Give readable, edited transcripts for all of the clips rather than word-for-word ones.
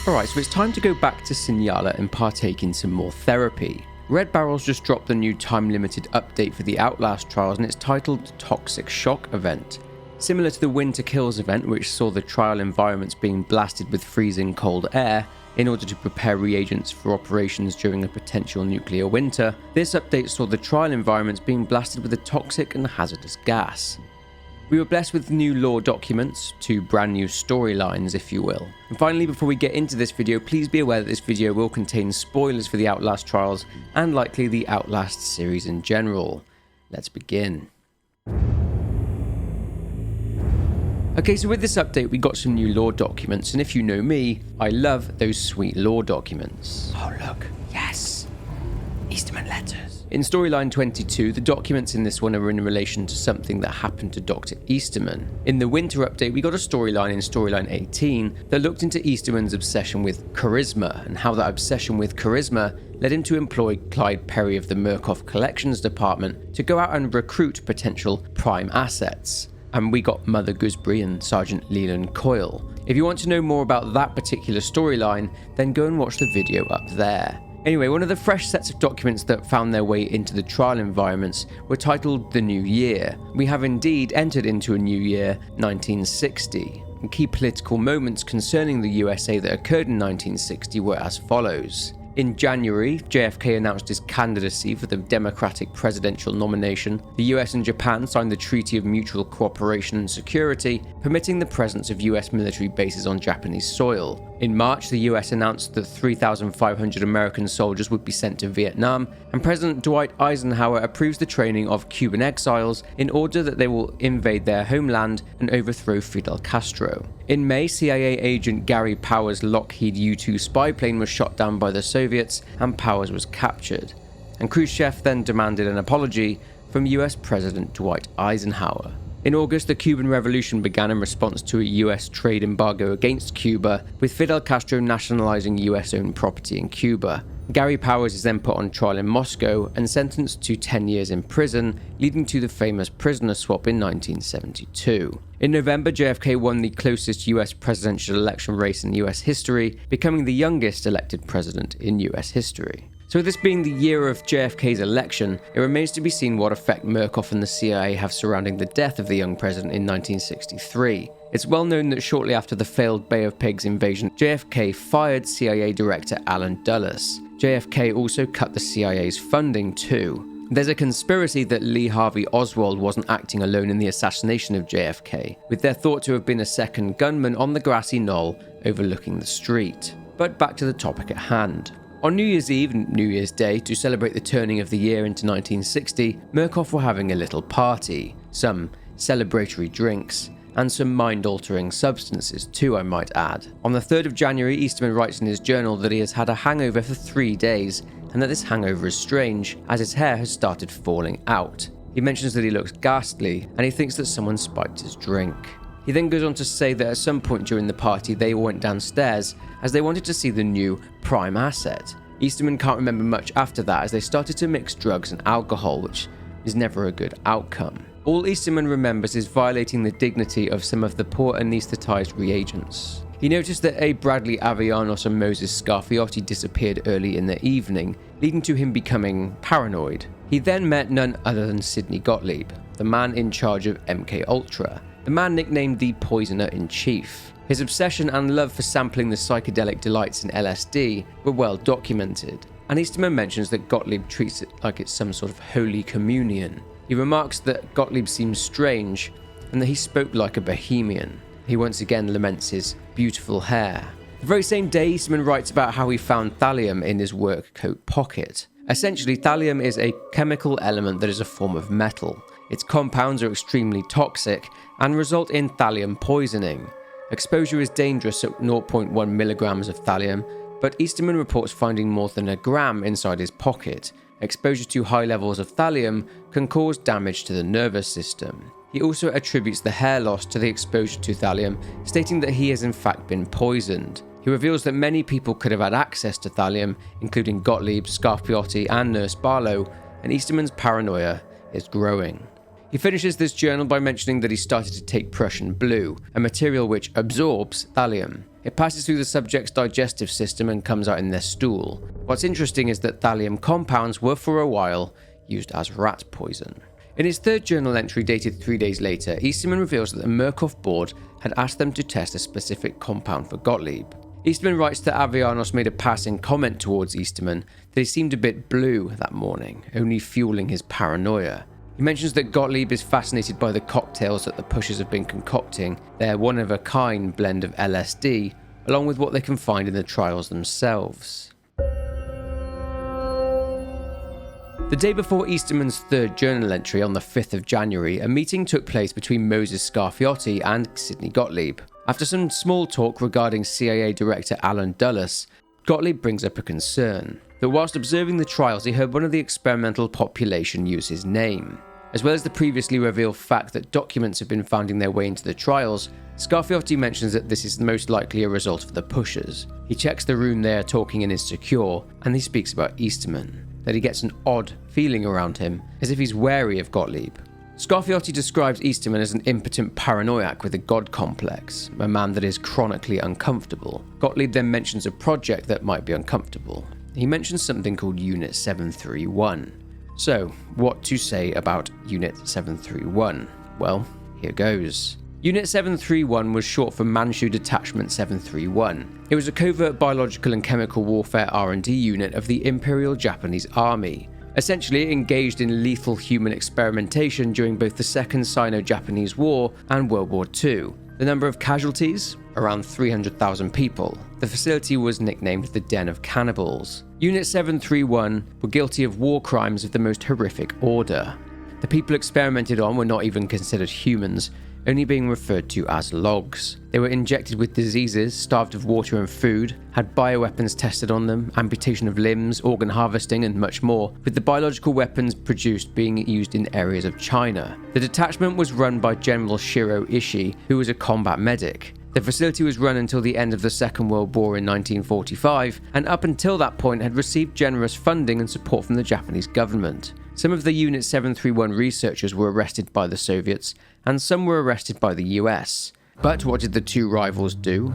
Alright, so it's time to go back to Signala and partake in some more therapy. Red Barrel's just dropped the new time-limited update for the Outlast Trials, and it's titled Toxic Shock Event. Similar to the Winter Kills event, which saw the trial environments being blasted with freezing cold air in order to prepare reagents for operations during a potential nuclear winter, this update saw the trial environments being blasted with a toxic and hazardous gas. We were blessed with new lore documents, 2 brand new storylines if you will. And finally, before we get into this video, please be aware that this video will contain spoilers for the Outlast Trials and likely the Outlast series in general. Let's begin. Okay, so with this update we got some new lore documents, and if you know me, I love those sweet lore documents. Oh look, yes! Easterman letters. In Storyline 22, the documents in this one are in relation to something that happened to Dr. Easterman. In the Winter update, we got a storyline in Storyline 18 that looked into Easterman's obsession with charisma, and how that obsession with charisma led him to employ Clyde Perry of the Murkoff Collections Department to go out and recruit potential prime assets. And we got Mother Gooseberry and Sergeant Leland Coyle. If you want to know more about that particular storyline, then go and watch the video up there. Anyway, one of the fresh sets of documents that found their way into the trial environments were titled The New Year. We have indeed entered into a new year, 1960. And key political moments concerning the USA that occurred in 1960 were as follows. In January, JFK announced his candidacy for the Democratic presidential nomination. The US and Japan signed the Treaty of Mutual Cooperation and Security, permitting the presence of US military bases on Japanese soil. In March, the US announced that 3,500 American soldiers would be sent to Vietnam, and President Dwight Eisenhower approves the training of Cuban exiles in order that they will invade their homeland and overthrow Fidel Castro. In May, CIA agent Gary Powers' Lockheed U-2 spy plane was shot down by the Soviets, and Powers was captured. And Khrushchev then demanded an apology from US President Dwight Eisenhower. In August, the Cuban Revolution began in response to a US trade embargo against Cuba, with Fidel Castro nationalizing US-owned property in Cuba. Gary Powers is then put on trial in Moscow and sentenced to 10 years in prison, leading to the famous prisoner swap in 1972. In November, JFK won the closest US presidential election race in US history, becoming the youngest elected president in US history. So with this being the year of JFK's election, it remains to be seen what effect Murkoff and the CIA have surrounding the death of the young president in 1963. It's well known that shortly after the failed Bay of Pigs invasion, JFK fired CIA Director Allen Dulles. JFK also cut the CIA's funding too. There's a conspiracy that Lee Harvey Oswald wasn't acting alone in the assassination of JFK, with there thought to have been a second gunman on the grassy knoll overlooking the street. But back to the topic at hand. On New Year's Eve and New Year's Day, to celebrate the turning of the year into 1960, Murkoff were having a little party, some celebratory drinks, and some mind-altering substances too, I might add. On the 3rd of January, Easterman writes in his journal that he has had a hangover for 3 days, and that this hangover is strange, as his hair has started falling out. He mentions that he looks ghastly, and he thinks that someone spiked his drink. He then goes on to say that at some point during the party they all went downstairs as they wanted to see the new prime asset. Easterman can't remember much after that as they started to mix drugs and alcohol, which is never a good outcome. All Easterman remembers is violating the dignity of some of the poor anesthetized reagents. He noticed that A. Bradley Avellanos and Moses Scarfiotti disappeared early in the evening, leading to him becoming paranoid. He then met none other than Sidney Gottlieb, the man in charge of MK Ultra, the man nicknamed the Poisoner-in-Chief. His obsession and love for sampling the psychedelic delights in LSD were well documented, and Easterman mentions that Gottlieb treats it like it's some sort of holy communion. He remarks that Gottlieb seems strange, and that he spoke like a bohemian. He once again laments his beautiful hair. The very same day, Easterman writes about how he found thallium in his work coat pocket. Essentially, thallium is a chemical element that is a form of metal. Its compounds are extremely toxic and result in thallium poisoning. Exposure is dangerous at 0.1 milligrams of thallium, but Easterman reports finding more than a gram inside his pocket. Exposure to high levels of thallium can cause damage to the nervous system. He also attributes the hair loss to the exposure to thallium, stating that he has in fact been poisoned. He reveals that many people could have had access to thallium, including Gottlieb, Scarfiotti, and Nurse Barlow, and Easterman's paranoia is growing. He finishes this journal by mentioning that he started to take Prussian blue, a material which absorbs thallium. It passes through the subject's digestive system and comes out in their stool. What's interesting is that thallium compounds were for a while used as rat poison. In his third journal entry dated 3 days later, Easterman reveals that the Murkoff board had asked them to test a specific compound for Gottlieb. Easterman writes that Avianos made a passing comment towards Easterman that he seemed a bit blue that morning, only fueling his paranoia. He mentions that Gottlieb is fascinated by the cocktails that the pushers have been concocting, their one-of-a-kind blend of LSD, along with what they can find in the trials themselves. The day before Easterman's third journal entry on the 5th of January, a meeting took place between Moses Scarfiotti and Sidney Gottlieb. After some small talk regarding CIA Director Alan Dulles, Gottlieb brings up a concern that whilst observing the trials he heard one of the experimental population use his name. As well as the previously revealed fact that documents have been finding their way into the trials, Scarfiotti mentions that this is most likely a result of the pushers. He checks the room they are talking in is secure, and he speaks about Easterman, that he gets an odd feeling around him, as if he's wary of Gottlieb. Scarfiotti describes Easterman as an impotent paranoiac with a god complex, a man that is chronically uncomfortable. Gottlieb then mentions a project that might be uncomfortable. He mentions something called Unit 731. So, what to say about Unit 731? Well, here goes. Unit 731 was short for Manchu Detachment 731. It was a covert biological and chemical warfare R&D unit of the Imperial Japanese Army. Essentially, it engaged in lethal human experimentation during both the Second Sino-Japanese War and World War II. The number of casualties? Around 300,000 people. The facility was nicknamed the Den of Cannibals. Unit 731 were guilty of war crimes of the most horrific order. The people experimented on were not even considered humans, only being referred to as logs. They were injected with diseases, starved of water and food, had bioweapons tested on them, amputation of limbs, organ harvesting, and much more, with the biological weapons produced being used in areas of China. The detachment was run by General Shiro Ishii, who was a combat medic. The facility was run until the end of the Second World War in 1945, and up until that point had received generous funding and support from the Japanese government. Some of the Unit 731 researchers were arrested by the Soviets, and some were arrested by the US. But what did the two rivals do?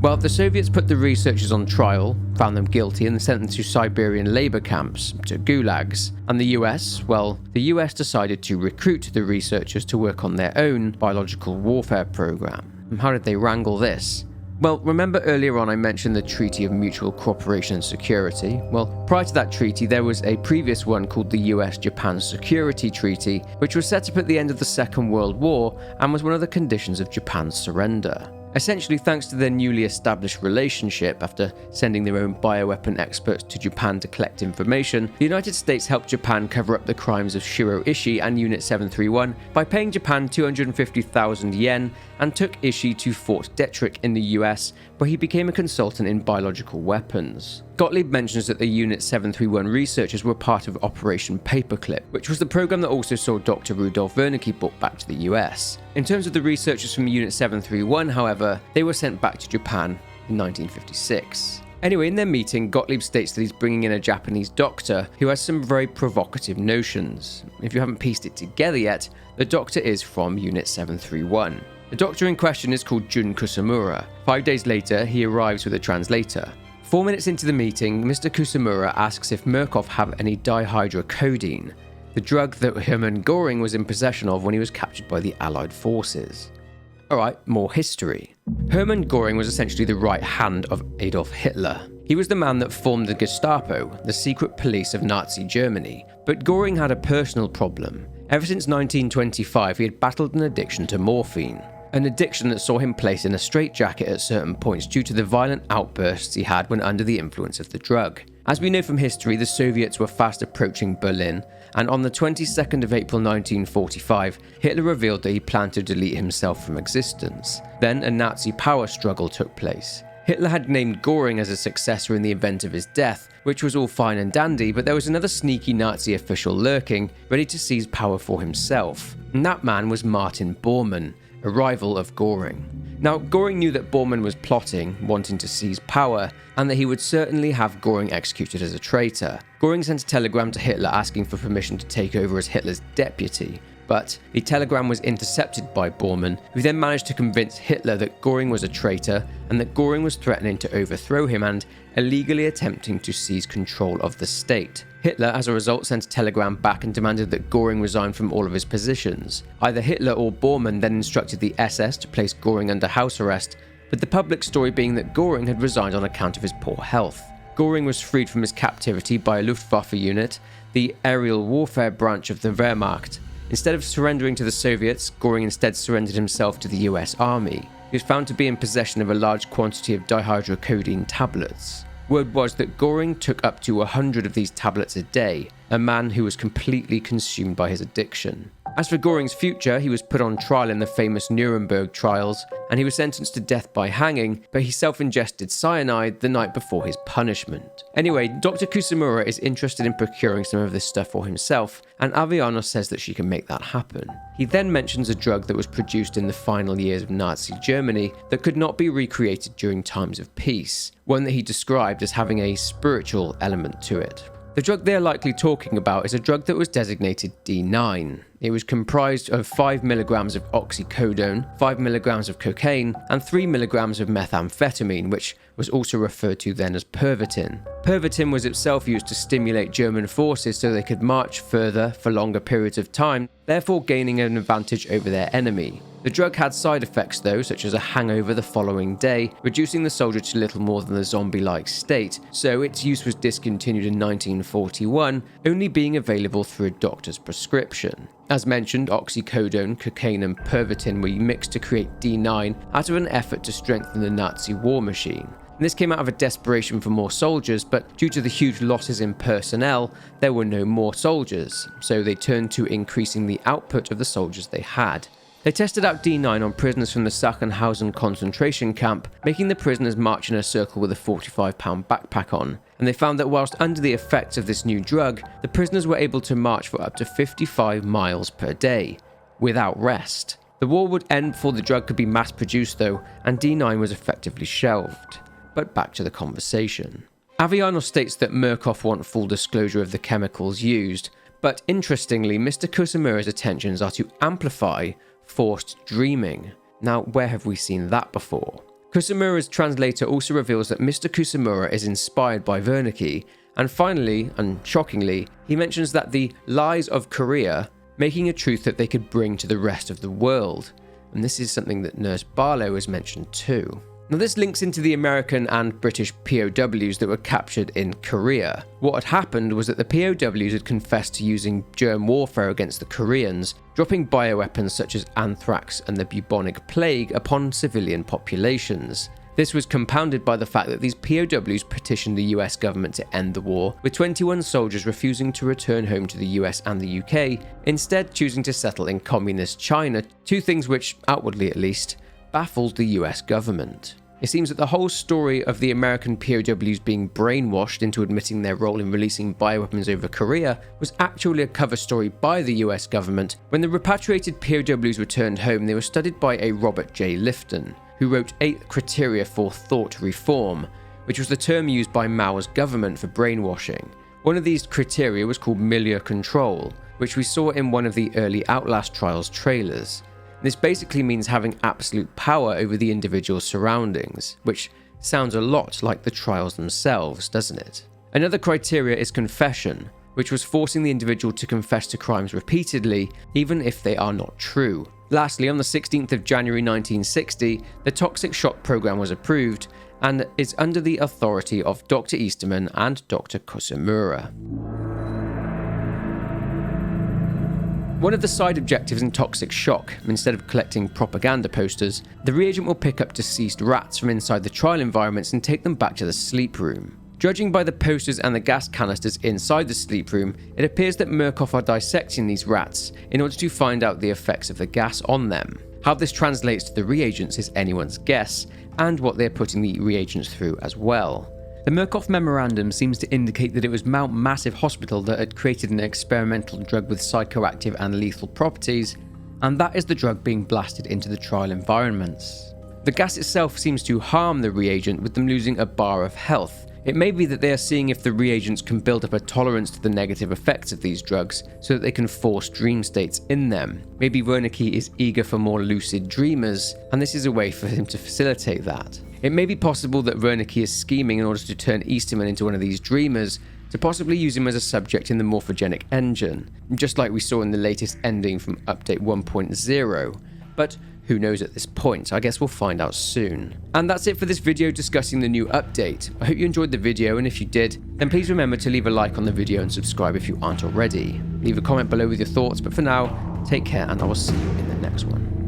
Well, the Soviets put the researchers on trial, found them guilty, and sent them to Siberian labor camps, to gulags. And the US? Well, the US decided to recruit the researchers to work on their own biological warfare program. And how did they wrangle this? Well, remember earlier on I mentioned the Treaty of Mutual Cooperation and Security? Well, prior to that treaty, there was a previous one called the US-Japan Security Treaty, which was set up at the end of the Second World War and was one of the conditions of Japan's surrender. Essentially, thanks to their newly established relationship, after sending their own bioweapon experts to Japan to collect information, the United States helped Japan cover up the crimes of Shiro Ishii and Unit 731 by paying Japan 250,000 yen and took Ishii to Fort Detrick in the US, where he became a consultant in biological weapons. Gottlieb mentions that the Unit 731 researchers were part of Operation Paperclip, which was the program that also saw Dr. Rudolf Wernicke brought back to the US. In terms of the researchers from Unit 731, however, they were sent back to Japan in 1956. Anyway, in their meeting, Gottlieb states that he's bringing in a Japanese doctor who has some very provocative notions. If you haven't pieced it together yet, the doctor is from Unit 731. The doctor in question is called Jun Kusamura. 5 days later, he arrives with a translator. 4 minutes into the meeting, Mr. Kusamura asks if Murkoff have any dihydrocodeine, the drug that Hermann Goering was in possession of when he was captured by the Allied forces. Alright, more history. Hermann Goering was essentially the right hand of Adolf Hitler. He was the man that formed the Gestapo, the secret police of Nazi Germany. But Goering had a personal problem. Ever since 1925, he had battled an addiction to morphine. An addiction that saw him placed in a straitjacket at certain points due to the violent outbursts he had when under the influence of the drug. As we know from history, the Soviets were fast approaching Berlin, and on the 22nd of April 1945, Hitler revealed that he planned to delete himself from existence. Then a Nazi power struggle took place. Hitler had named Goering as a successor in the event of his death, which was all fine and dandy, but there was another sneaky Nazi official lurking, ready to seize power for himself. And that man was Martin Bormann, a rival of Goering. Now, Goering knew that Bormann was plotting, wanting to seize power, and that he would certainly have Goering executed as a traitor. Goering sent a telegram to Hitler asking for permission to take over as Hitler's deputy, But the telegram was intercepted by Bormann, who then managed to convince Hitler that Goering was a traitor and that Goering was threatening to overthrow him and illegally attempting to seize control of the state. Hitler, as a result, sent a telegram back and demanded that Goering resign from all of his positions. Either Hitler or Bormann then instructed the SS to place Goering under house arrest, with the public story being that Goering had resigned on account of his poor health. Goering was freed from his captivity by a Luftwaffe unit, the aerial warfare branch of the Wehrmacht. Instead of surrendering to the Soviets, Goering instead surrendered himself to the US Army. He was found to be in possession of a large quantity of dihydrocodeine tablets. Word was that Goering took up to 100 of these tablets a day, a man who was completely consumed by his addiction. As for Goring's future, he was put on trial in the famous Nuremberg trials, and he was sentenced to death by hanging, but he self-ingested cyanide the night before his punishment. Anyway, Dr. Kusamura is interested in procuring some of this stuff for himself, and Aviano says that she can make that happen. He then mentions a drug that was produced in the final years of Nazi Germany that could not be recreated during times of peace, one that he described as having a spiritual element to it. The drug they're likely talking about is a drug that was designated D9. It was comprised of 5 milligrams of oxycodone, 5 milligrams of cocaine, and 3 milligrams of methamphetamine, which was also referred to then as Pervitin. Pervitin was itself used to stimulate German forces so they could march further for longer periods of time, therefore gaining an advantage over their enemy. The drug had side effects though, such as a hangover the following day, reducing the soldier to little more than a zombie-like state, so its use was discontinued in 1941, only being available through a doctor's prescription. As mentioned, oxycodone, cocaine and Pervitin were mixed to create D9 out of an effort to strengthen the Nazi war machine. And this came out of a desperation for more soldiers, but due to the huge losses in personnel, there were no more soldiers, so they turned to increasing the output of the soldiers they had. They tested out D9 on prisoners from the Sachsenhausen concentration camp, making the prisoners march in a circle with a 45-pound backpack on, and they found that whilst under the effects of this new drug, the prisoners were able to march for up to 55 miles per day, without rest. The war would end before the drug could be mass-produced though, and D9 was effectively shelved. But back to the conversation. Aviano states that Murkoff want full disclosure of the chemicals used, but interestingly, Mr. Kusamura's attentions are to amplify forced dreaming. Now, where have we seen that before? Kusamura's translator also reveals that Mr. Kusamura is inspired by Wernicke, and finally, and shockingly, he mentions that the lies of Korea making a truth that they could bring to the rest of the world, and this is something that Nurse Barlow has mentioned too. Now this links into the American and British POWs that were captured in Korea. What had happened was that the POWs had confessed to using germ warfare against the Koreans, dropping bioweapons such as anthrax and the bubonic plague upon civilian populations. This was compounded by the fact that these POWs petitioned the US government to end the war, with 21 soldiers refusing to return home to the US and the UK, instead choosing to settle in communist China, two things which, outwardly at least, baffled the US government. It seems that the whole story of the American POWs being brainwashed into admitting their role in releasing bioweapons over Korea was actually a cover story by the US government. When the repatriated POWs returned home, they were studied by a Robert J. Lifton, who wrote 8 Criteria for Thought Reform, which was the term used by Mao's government for brainwashing. One of these criteria was called milieu control, which we saw in one of the early Outlast Trials trailers. This basically means having absolute power over the individual's surroundings, which sounds a lot like the trials themselves, doesn't it? Another criteria is confession, which was forcing the individual to confess to crimes repeatedly, even if they are not true. Lastly, on the 16th of January 1960, the Toxic Shock Program was approved and is under the authority of Dr. Easterman and Dr. Kusamura. One of the side objectives in Toxic Shock, instead of collecting propaganda posters, the reagent will pick up deceased rats from inside the trial environments and take them back to the sleep room. Judging by the posters and the gas canisters inside the sleep room, it appears that Murkoff are dissecting these rats in order to find out the effects of the gas on them. How this translates to the reagents is anyone's guess, and what they're putting the reagents through as well. The Murkoff memorandum seems to indicate that it was Mount Massive Hospital that had created an experimental drug with psychoactive and lethal properties, and that is the drug being blasted into the trial environments. The gas itself seems to harm the reagent, with them losing a bar of health. It may be that they are seeing if the reagents can build up a tolerance to the negative effects of these drugs so that they can force dream states in them. Maybe Wernicke is eager for more lucid dreamers, and this is a way for him to facilitate that. It may be possible that Wernicke is scheming in order to turn Easterman into one of these dreamers, to possibly use him as a subject in the morphogenic engine, just like we saw in the latest ending from Update 1.0. But who knows at this point? I guess we'll find out soon. And that's it for this video discussing the new update. I hope you enjoyed the video, and if you did, then please remember to leave a like on the video and subscribe if you aren't already. Leave a comment below with your thoughts, but for now, take care and I will see you in the next one.